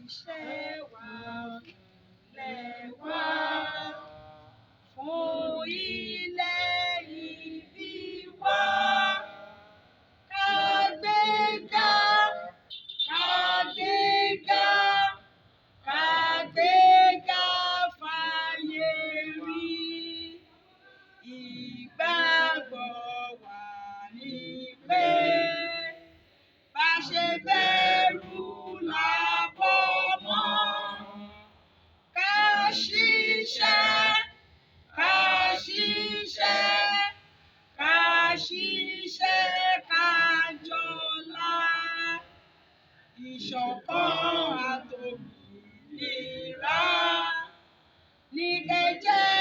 iṣẹ́ wa lẹ̀ wá fún ilẹ̀ ìbí wa. Ká gbéga, ká gbéga, ká gbéga fáyé rí. Ìgbàgbọ́ wa ni pé bá ṣe bẹ̀rù làbọ̀ mọ́. Ká ṣiṣẹ́, ká ṣiṣẹ́, ká ṣiṣẹ́, ká jọlá. Ìṣọ̀kan àtòmìnira ní ẹ jẹ́.